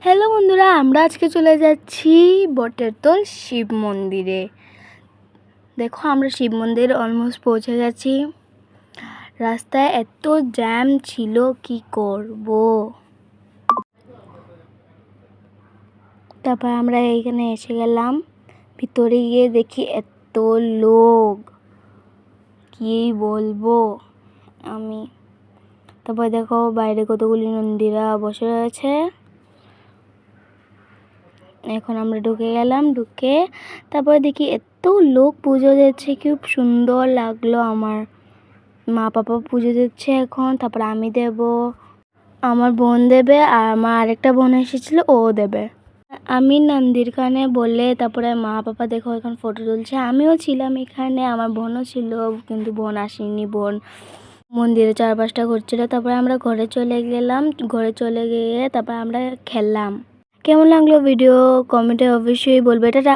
Hello বন্ধুরা, আমরা আজকে চলে যাচ্ছি বটেরতল শিব মন্দিরে। দেখো, আমরা শিব মন্দির অলমোস্ট পৌঁছে গেছি। রাস্তায় এত জ্যাম ছিল, কি করব। তারপর আমরা এইখানে এসে গেলাম। ভিতরে গিয়ে দেখি এত লোক, কি বলবো আমি। তারপর দেখো বাইরে কতগুলি নন্দীরা বসে রয়েছে। এখন আমরা ঢুকে গেলাম। ঢুকে তারপরে দেখি এত লোক পুজো দিচ্ছে, খুব সুন্দর লাগলো। আমার মা বাবা পুজো দিচ্ছে এখন। তারপর আমি দেব, আমার বোন দেবে, আর আমার আরেকটা বোন এসেছিল, ও দেবে। আমি নন্দীর কানে বলে তারপরে মা বাবা দেখো এখন ফটো তুলছে। আমিও ছিলাম এখানে, আমার বোনও ছিল, কিন্তু বোন আসেনি। বোন মন্দিরে চারপাশটা ঘুরছিল। তারপরে আমরা ঘরে চলে গেলাম। ঘরে চলে গিয়ে তারপর আমরা খেললাম। কেমন লাগলো ভিডিও কমেন্টে অবশ্যই বলবে। টাটা।